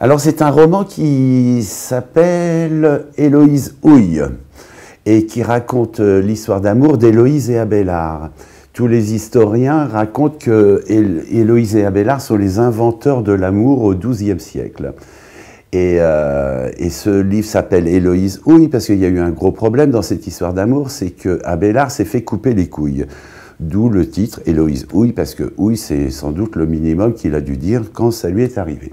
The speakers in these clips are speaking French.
Alors c'est un roman qui s'appelle Héloïse Houille et qui raconte l'histoire d'amour d'Héloïse et Abélard. Tous les historiens racontent que Héloïse et Abélard sont les inventeurs de l'amour au XIIe siècle. Et ce livre s'appelle Héloïse Houille parce qu'il y a eu un gros problème dans cette histoire d'amour, c'est que Abélard s'est fait couper les couilles. D'où le titre Héloïse Houille, parce que Houille, c'est sans doute le minimum qu'il a dû dire quand ça lui est arrivé.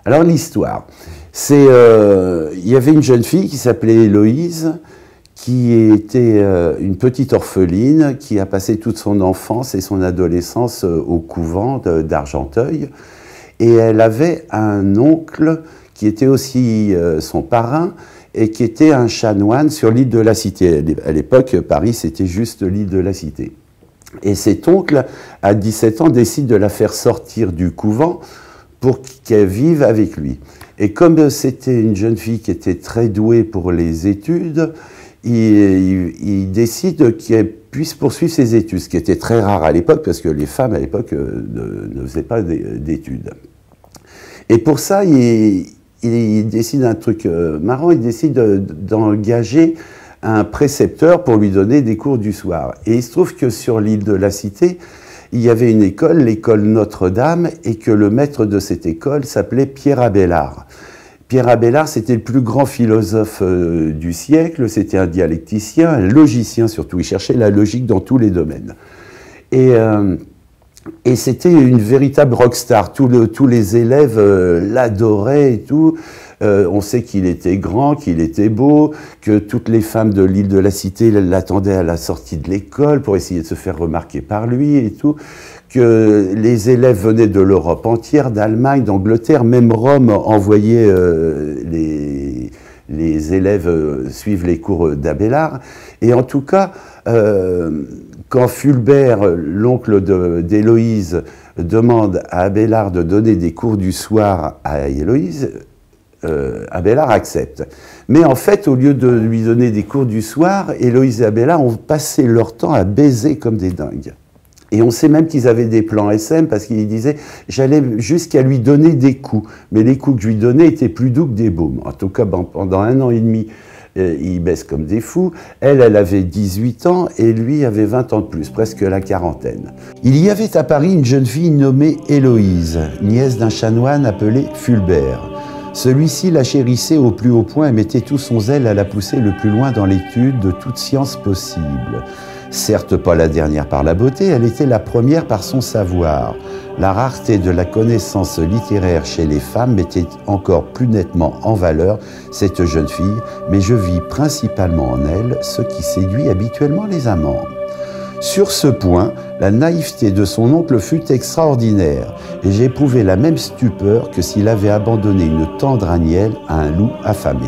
Alors l'histoire, c'est il y avait une jeune fille qui s'appelait Héloïse, qui était une petite orpheline, qui a passé toute son enfance et son adolescence au couvent d'Argenteuil. Et elle avait un oncle qui était aussi son parrain et qui était un chanoine sur l'île de la Cité. À l'époque, Paris, c'était juste l'île de la Cité. Et cet oncle, à 17 ans, décide de la faire sortir du couvent pour qu'elle vive avec lui. Et comme c'était une jeune fille qui était très douée pour les études, il décide qu'elle puisse poursuivre ses études, ce qui était très rare à l'époque, parce que les femmes à l'époque ne faisaient pas d'études. Et pour ça, il décide un truc marrant, il décide d'engager un précepteur pour lui donner des cours du soir. Et il se trouve que sur l'île de la Cité, il y avait une école, l'école Notre-Dame, et que le maître de cette école s'appelait Pierre Abélard. Pierre Abélard, c'était le plus grand philosophe du siècle, c'était un dialecticien, un logicien surtout, il cherchait la logique dans tous les domaines. Et c'était une véritable rockstar, tous les élèves l'adoraient et tout. On sait qu'il était grand, qu'il était beau, que toutes les femmes de l'île de la Cité l'attendaient à la sortie de l'école pour essayer de se faire remarquer par lui et tout, que les élèves venaient de l'Europe entière, d'Allemagne, d'Angleterre, même Rome envoyait les élèves suivre les cours d'Abélard. Et en tout cas, quand Fulbert, l'oncle d'Héloïse, demande à Abélard de donner des cours du soir à Héloïse, Abélard accepte. Mais en fait, au lieu de lui donner des cours du soir, Héloïse et Abélard ont passé leur temps à baiser comme des dingues. Et on sait même qu'ils avaient des plans SM parce qu'ils disaient « j'allais jusqu'à lui donner des coups ». Mais les coups que je lui donnais étaient plus doux que des baumes. En tout cas, pendant 1 an et demi, ils baissent comme des fous. Elle avait 18 ans et lui avait 20 ans de plus, presque la quarantaine. Il y avait à Paris une jeune fille nommée Héloïse, nièce d'un chanoine appelé Fulbert. Celui-ci la chérissait au plus haut point et mettait tout son zèle à la pousser le plus loin dans l'étude de toute science possible. Certes pas la dernière par la beauté, elle était la première par son savoir. La rareté de la connaissance littéraire chez les femmes mettait encore plus nettement en valeur cette jeune fille, mais je vis principalement en elle ce qui séduit habituellement les amants. Sur ce point, la naïveté de son oncle fut extraordinaire, et j'éprouvais la même stupeur que s'il avait abandonné une tendre agnelle à un loup affamé.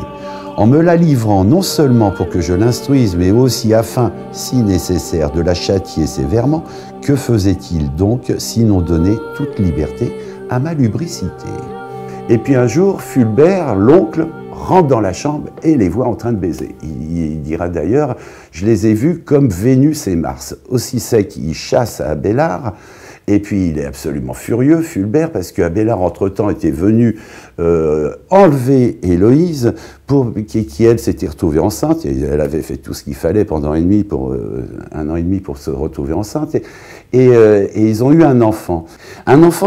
En me la livrant non seulement pour que je l'instruise, mais aussi afin, si nécessaire, de la châtier sévèrement, que faisait-il donc sinon donner toute liberté à ma lubricité? Et puis un jour, Fulbert, l'oncle, rentre dans la chambre et les voit en train de baiser. Il dira d'ailleurs, je les ai vus comme Vénus et Mars. Aussi sec, il chasse à Abélard, et puis il est absolument furieux, Fulbert, parce qu'Abélard, entre-temps, était venu enlever Héloïse, qui elle, s'était retrouvée enceinte, et elle avait fait tout ce qu'il fallait pendant 1 an et demi pour se retrouver enceinte, et ils ont eu un enfant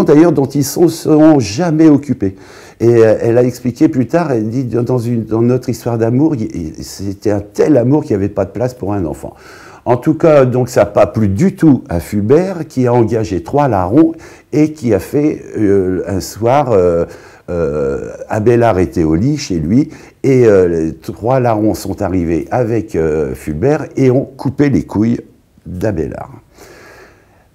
d'ailleurs dont ils ne seront jamais occupés. Et elle a expliqué plus tard, elle dit dans notre histoire d'amour, c'était un tel amour qu'il n'y avait pas de place pour un enfant. En tout cas, donc ça n'a pas plu du tout à Fulbert, qui a engagé 3 larrons et qui a fait un soir, Abélard était au lit chez lui, et les 3 larrons sont arrivés avec Fulbert et ont coupé les couilles d'Abélard.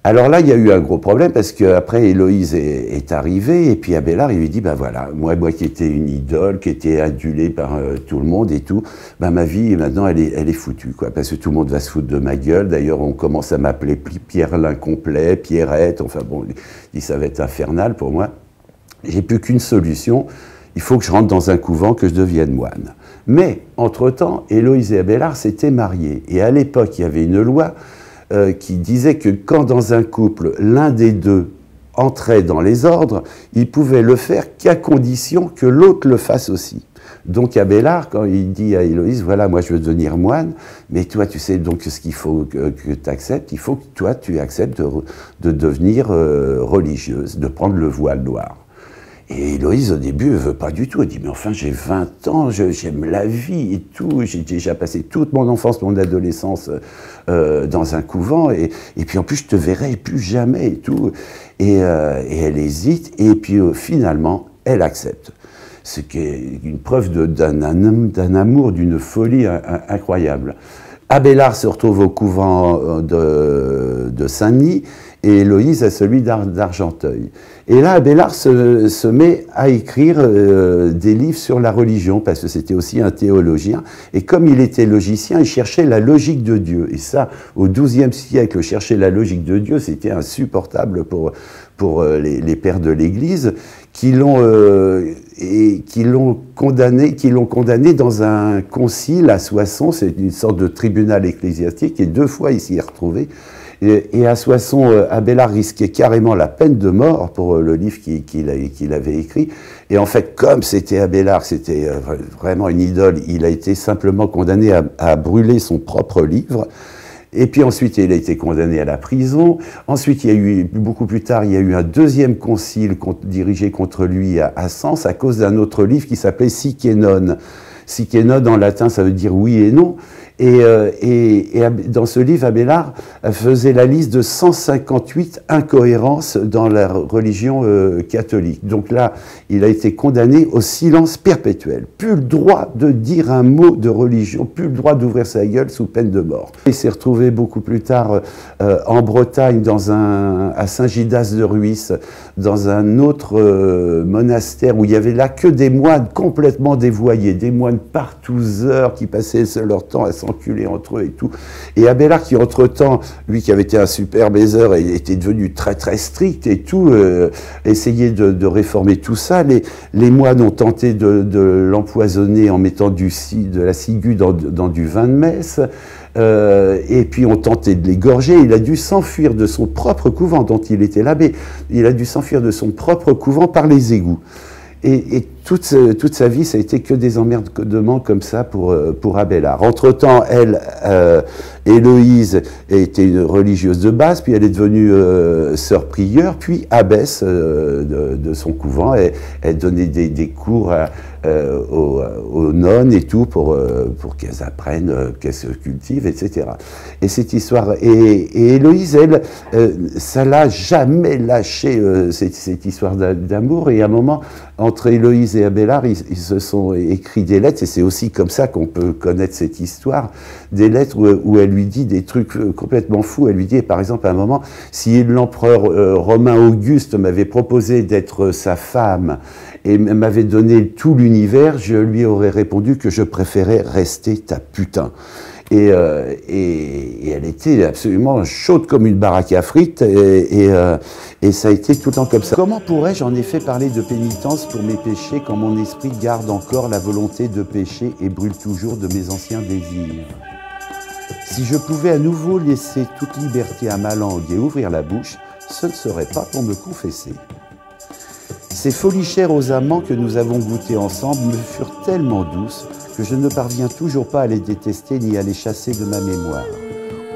Alors là, il y a eu un gros problème parce qu'après, Héloïse est arrivée et puis Abélard, il lui dit, ben voilà, moi qui étais une idole, qui était adulée par tout le monde et tout, ben ma vie, maintenant, elle est foutue, quoi, parce que tout le monde va se foutre de ma gueule. D'ailleurs, on commence à m'appeler Pierre l'incomplet, Pierrette, enfin bon, il dit, ça va être infernal pour moi. J'ai plus qu'une solution, il faut que je rentre dans un couvent, que je devienne moine. Mais, entre-temps, Héloïse et Abélard s'étaient mariés. Et à l'époque, il y avait une loi qui disait que quand dans un couple, l'un des deux entrait dans les ordres, il pouvait le faire qu'à condition que l'autre le fasse aussi. Donc Abélard, quand il dit à Héloïse, voilà, moi je veux devenir moine, mais toi tu sais donc ce qu'il faut que tu acceptes, il faut que toi tu acceptes de devenir religieuse, de prendre le voile noir. Et Héloïse, au début, elle ne veut pas du tout. Elle dit, mais enfin, j'ai 20 ans, j'aime la vie et tout. J'ai déjà passé toute mon enfance, mon adolescence dans un couvent. Et puis, en plus, je te verrai plus jamais et tout. Et elle hésite. Et puis, finalement, elle accepte. Ce qui est une preuve d'un amour, d'une folie incroyable. Abélard se retrouve au couvent de Saint-Denis et Héloïse à celui d'Argenteuil. Et là, Abélard se met à écrire des livres sur la religion, parce que c'était aussi un théologien. Et comme il était logicien, il cherchait la logique de Dieu. Et ça, au XIIe siècle, chercher la logique de Dieu, c'était insupportable pour les pères de l'Église, qui l'ont condamné dans un concile à Soissons. C'est une sorte de tribunal ecclésiastique, et 2 fois il s'y est retrouvé. Et à Soissons, Abélard risquait carrément la peine de mort pour le livre qu'il avait écrit. Et en fait, comme c'était Abélard, c'était vraiment une idole, il a été simplement condamné à brûler son propre livre. Et puis ensuite, il a été condamné à la prison. Ensuite, il y a eu, beaucoup plus tard, il y a eu un deuxième concile dirigé contre lui à Sens à cause d'un autre livre qui s'appelait Sic et Non. Sic et Non, en latin, ça veut dire oui et non. Et dans ce livre, Abélard faisait la liste de 158 incohérences dans la religion catholique. Donc là, il a été condamné au silence perpétuel. Plus le droit de dire un mot de religion, plus le droit d'ouvrir sa gueule sous peine de mort. Il s'est retrouvé beaucoup plus tard en Bretagne, à Saint-Gildas de Rhuys, dans un autre monastère où il y avait là que des moines complètement dévoyés, des moines partouzeurs qui passaient leur temps à s'enculer entre eux et tout. Et Abélard, qui entre-temps, lui qui avait été un super baiser, était devenu très très strict et tout, essayait de réformer tout ça. Les moines ont tenté de l'empoisonner en mettant de la ciguë dans du vin de messe. Et puis on tentait de l'égorger. Il a dû s'enfuir de son propre couvent dont il était l'abbé. Il a dû s'enfuir de son propre couvent par les égouts. Et toute sa vie, ça a été que des emmerdements comme ça pour Abélard. Entre-temps, Héloïse était une religieuse de base, puis elle est devenue sœur prieure, puis abbesse de son couvent. Elle donnait des cours aux nonnes et tout pour qu'elles apprennent, qu'elles se cultivent, etc. Et cette histoire, et Héloïse, elle, ça l'a jamais lâché, cette histoire d'amour. Et à un moment, entre Héloïse et Abélard, ils se sont écrits des lettres, et c'est aussi comme ça qu'on peut connaître cette histoire, des lettres où elle lui dit des trucs complètement fous. Elle lui dit, par exemple, à un moment, si l'empereur Romain Auguste m'avait proposé d'être sa femme et m'avait donné tout l'univers, je lui aurais répondu que je préférais rester ta putain. Et elle était absolument chaude comme une baraque à frites, et ça a été tout le temps comme ça. Comment pourrais-je en effet parler de pénitence pour mes péchés quand mon esprit garde encore la volonté de pécher et brûle toujours de mes anciens désirs? Si je pouvais à nouveau laisser toute liberté à ma langue et ouvrir la bouche, ce ne serait pas pour me confesser. Ces folies chères aux amants que nous avons goûtées ensemble me furent tellement douces que je ne parviens toujours pas à les détester ni à les chasser de ma mémoire.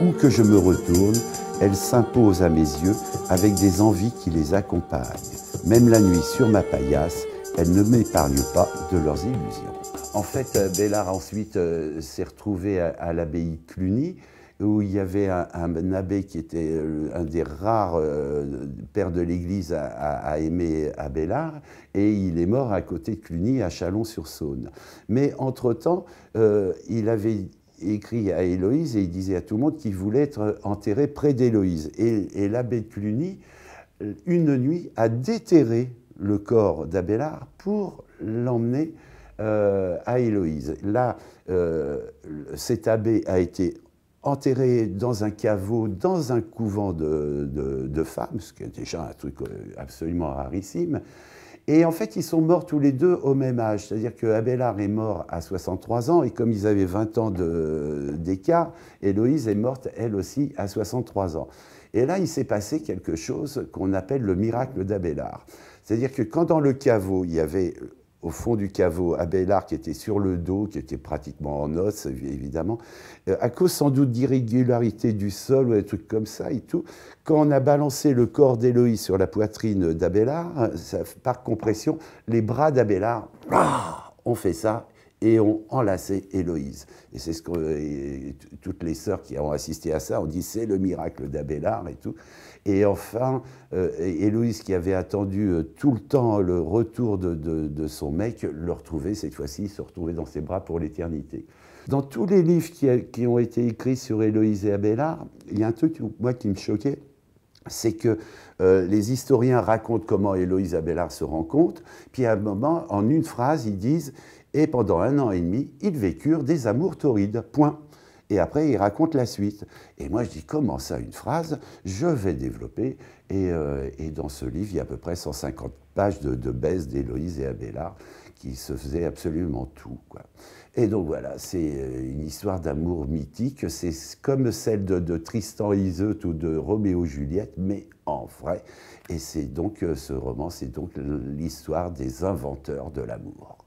Où que je me retourne, elles s'imposent à mes yeux avec des envies qui les accompagnent. Même la nuit sur ma paillasse, elles ne m'épargnent pas de leurs illusions. En fait, Abélard ensuite s'est retrouvé à l'abbaye de Cluny, où il y avait un abbé qui était un des rares pères de l'Église à aimer Abélard, et il est mort à côté de Cluny, à Chalon-sur-Saône. Mais entre-temps, il avait écrit à Héloïse, et il disait à tout le monde qu'il voulait être enterré près d'Héloïse. Et l'abbé de Cluny, une nuit, a déterré le corps d'Abélard pour l'emmener à Héloïse. Là, cet abbé a été enterré dans un caveau, dans un couvent de femmes, ce qui est déjà un truc absolument rarissime. Et en fait, ils sont morts tous les deux au même âge. C'est-à-dire que Abélard est mort à 63 ans, et comme ils avaient 20 ans d'écart, Héloïse est morte, elle aussi, à 63 ans. Et là, il s'est passé quelque chose qu'on appelle le miracle d'Abélard. C'est-à-dire que quand dans le caveau, il y avait au fond du caveau Abélard qui était sur le dos, qui était pratiquement en os, évidemment, à cause sans doute d'irrégularité du sol ou des trucs comme ça et tout, quand on a balancé le corps d'Héloïse sur la poitrine d'Abélard, par compression, les bras d'Abélard ont fait ça et ont enlacé Héloïse. Et c'est ce que toutes les sœurs qui ont assisté à ça ont dit, c'est le miracle d'Abélard et tout. Et enfin, Héloïse, qui avait attendu tout le temps le retour de son mec, le retrouvait cette fois-ci, se retrouvait dans ses bras pour l'éternité. Dans tous les livres qui ont été écrits sur Héloïse et Abélard, il y a un truc, moi, qui me choquait, c'est que les historiens racontent comment Héloïse et Abélard se rencontrent, puis à un moment, en une phrase, ils disent « Et pendant 1 an et demi, ils vécurent des amours torrides, point ». Et après, ils racontent la suite. Et moi, je dis, comment ça, une phrase? Je vais développer. Et dans ce livre, il y a à peu près 150 pages de baise d'Héloïse et Abélard qui se faisaient absolument tout, quoi. Et donc voilà, c'est une histoire d'amour mythique. C'est comme celle de Tristan et Iseut ou de Roméo et Juliette, mais en vrai. Et c'est donc, ce roman, c'est donc l'histoire des inventeurs de l'amour.